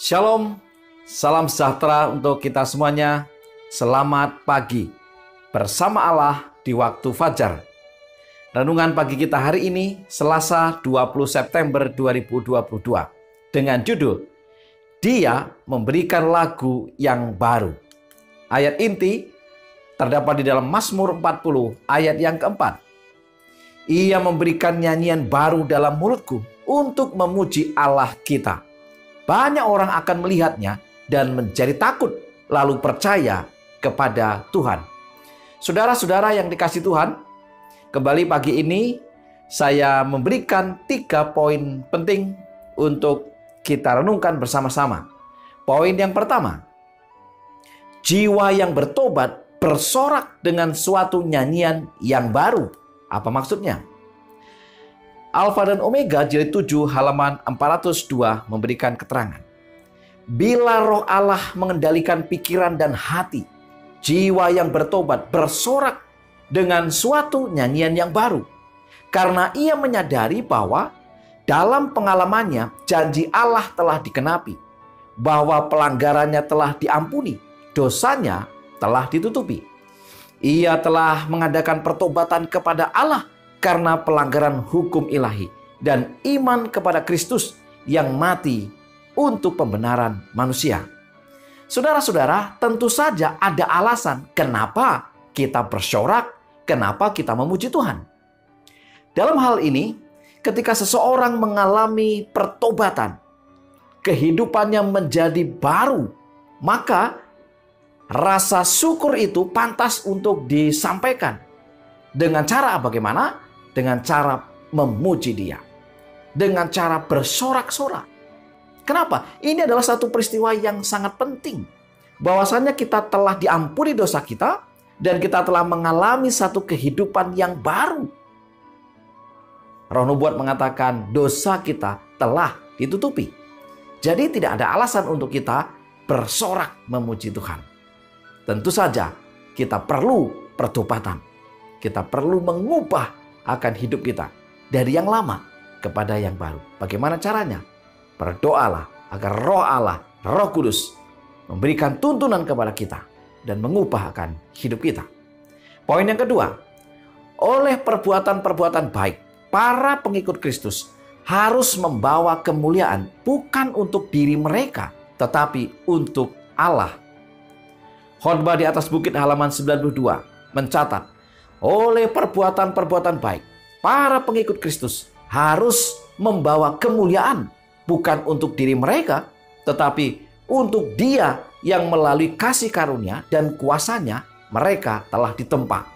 Shalom, salam sejahtera untuk kita semuanya. Selamat pagi bersama Allah di waktu fajar. Renungan pagi kita hari ini Selasa 20 September 2022 dengan judul Dia memberikan lagu yang baru. Ayat inti terdapat di dalam Mazmur 40 ayat yang keempat. Ia memberikan nyanyian baru dalam mulutku untuk memuji Allah kita. Banyak orang akan melihatnya dan menjadi takut, lalu percaya kepada Tuhan. Saudara-saudara yang dikasihi Tuhan, kembali pagi ini saya memberikan 3 poin penting untuk kita renungkan bersama-sama. Poin yang pertama, jiwa yang bertobat bersorak dengan suatu nyanyian yang baru. Apa maksudnya? Alfa dan Omega jilid 7 halaman 402 memberikan keterangan. Bila roh Allah mengendalikan pikiran dan hati, jiwa yang bertobat bersorak dengan suatu nyanyian yang baru. Karena ia menyadari bahwa dalam pengalamannya janji Allah telah dikenapi, bahwa pelanggarannya telah diampuni, dosanya telah ditutupi. Ia telah mengadakan pertobatan kepada Allah karena pelanggaran hukum ilahi dan iman kepada Kristus yang mati untuk pembenaran manusia. Saudara-saudara, tentu saja ada alasan kenapa kita bersorak, kenapa kita memuji Tuhan. Dalam hal ini, ketika seseorang mengalami pertobatan, kehidupannya menjadi baru, maka rasa syukur itu pantas untuk disampaikan. Dengan cara bagaimana? Dengan cara memuji Dia. Dengan cara bersorak-sorak. Kenapa? Ini adalah satu peristiwa yang sangat penting. Bahwasannya kita telah diampuni dosa kita dan kita telah mengalami satu kehidupan yang baru. Roh Nubuat mengatakan dosa kita telah ditutupi. Jadi tidak ada alasan untuk kita bersorak memuji Tuhan. Tentu saja kita perlu pertobatan. Kita perlu mengubah akan hidup kita dari yang lama kepada yang baru. Bagaimana caranya? Berdoalah agar roh Allah, Roh Kudus memberikan tuntunan kepada kita dan mengubah akan hidup kita. Poin yang kedua, oleh perbuatan-perbuatan baik, para pengikut Kristus harus membawa kemuliaan bukan untuk diri mereka, tetapi untuk Allah. Khotbah di atas bukit halaman 92 mencatat, oleh perbuatan-perbuatan baik, para pengikut Kristus harus membawa kemuliaan bukan untuk diri mereka, tetapi untuk Dia yang melalui kasih karunia dan kuasanya mereka telah ditempa.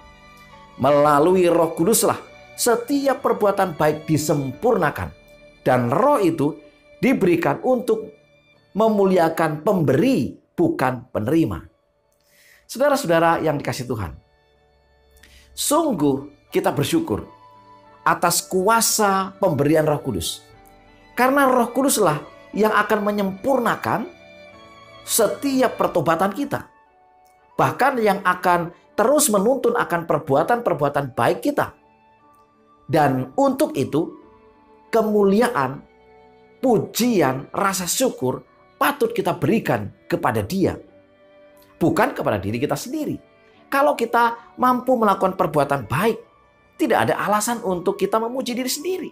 Melalui Roh Kuduslah setiap perbuatan baik disempurnakan, dan Roh itu diberikan untuk memuliakan pemberi bukan penerima. Saudara-saudara yang dikasihi Tuhan, sungguh kita bersyukur atas kuasa pemberian Roh Kudus. Karena Roh Kuduslah yang akan menyempurnakan setiap pertobatan kita. Bahkan yang akan terus menuntun akan perbuatan-perbuatan baik kita. Dan untuk itu, kemuliaan, pujian, rasa syukur patut kita berikan kepada Dia. Bukan kepada diri kita sendiri. Kalau kita mampu melakukan perbuatan baik, tidak ada alasan untuk kita memuji diri sendiri.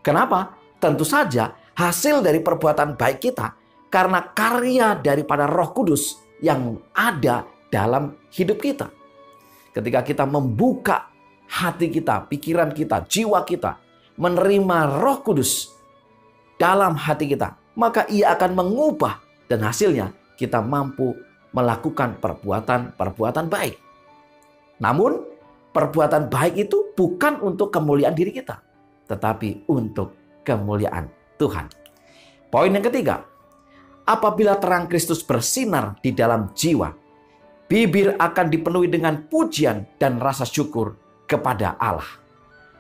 Kenapa? Tentu saja hasil dari perbuatan baik kita karena karya daripada Roh Kudus yang ada dalam hidup kita. Ketika kita membuka hati kita, pikiran kita, jiwa kita, menerima Roh Kudus dalam hati kita, maka Ia akan mengubah dan hasilnya kita mampu melakukan perbuatan-perbuatan baik. Namun, perbuatan baik itu bukan untuk kemuliaan diri kita, tetapi untuk kemuliaan Tuhan. Poin yang ketiga, apabila terang Kristus bersinar di dalam jiwa, bibir akan dipenuhi dengan pujian dan rasa syukur kepada Allah.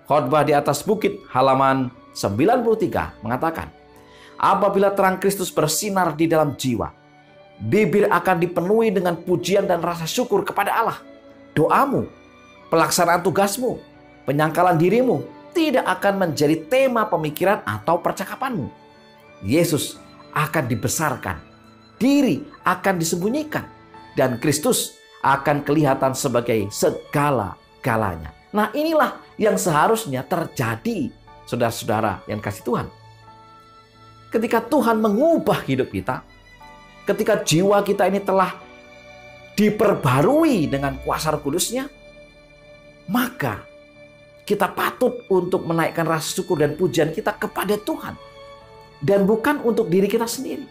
Khotbah di atas bukit halaman 93 mengatakan, apabila terang Kristus bersinar di dalam jiwa, bibir akan dipenuhi dengan pujian dan rasa syukur kepada Allah. Doamu, pelaksanaan tugasmu, penyangkalan dirimu tidak akan menjadi tema pemikiran atau percakapanmu. Yesus akan dibesarkan, diri akan disembunyikan, dan Kristus akan kelihatan sebagai segala-galanya. Nah, inilah yang seharusnya terjadi, saudara-saudara yang kasih Tuhan. Ketika Tuhan mengubah hidup kita, ketika jiwa kita ini telah diperbarui dengan kuasa Roh Kudus-Nya, maka kita patut untuk menaikkan rasa syukur dan pujian kita kepada Tuhan. Dan bukan untuk diri kita sendiri.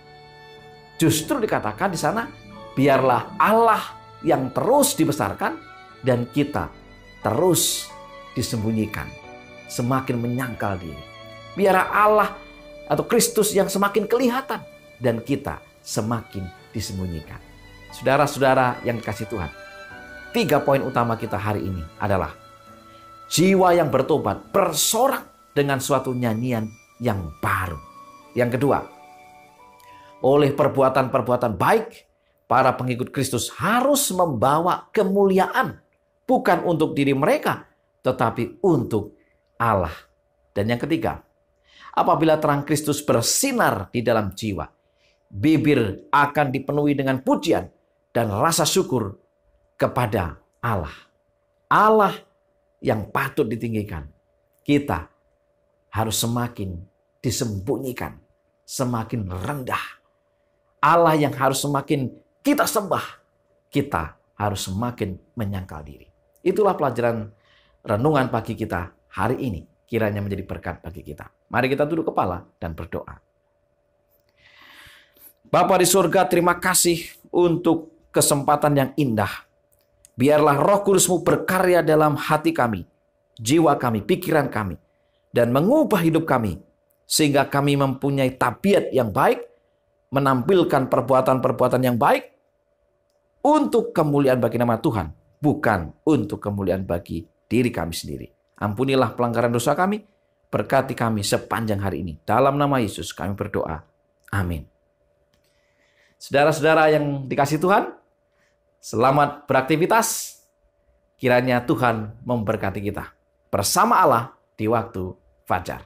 Justru dikatakan di sana, biarlah Allah yang terus dibesarkan dan kita terus disembunyikan, semakin menyangkal diri. Biarlah Allah atau Kristus yang semakin kelihatan dan kita semakin disembunyikan. Saudara-saudara yang dikasihi Tuhan, 3 poin utama kita hari ini adalah jiwa yang bertobat bersorak dengan suatu nyanyian yang baru. Yang kedua, oleh perbuatan-perbuatan baik, para pengikut Kristus harus membawa kemuliaan, bukan untuk diri mereka, tetapi untuk Allah. Dan yang ketiga, apabila terang Kristus bersinar di dalam jiwa, bibir akan dipenuhi dengan pujian dan rasa syukur kepada Allah. Allah yang patut ditinggikan. Kita harus semakin disembunyikan, semakin rendah. Allah yang harus semakin kita sembah, kita harus semakin menyangkal diri. Itulah pelajaran renungan pagi kita hari ini. Kiranya menjadi berkat bagi kita. Mari kita duduk kepala dan berdoa. Bapa di surga, terima kasih untuk kesempatan yang indah. Biarlah Roh Kudus-Mu berkarya dalam hati kami, jiwa kami, pikiran kami, dan mengubah hidup kami, sehingga kami mempunyai tabiat yang baik, menampilkan perbuatan-perbuatan yang baik, untuk kemuliaan bagi nama Tuhan, bukan untuk kemuliaan bagi diri kami sendiri. Ampunilah pelanggaran dosa kami, berkati kami sepanjang hari ini. Dalam nama Yesus kami berdoa. Amin. Saudara-saudara yang dikasihi Tuhan, selamat beraktivitas. Kiranya Tuhan memberkati kita bersama Allah di waktu fajar.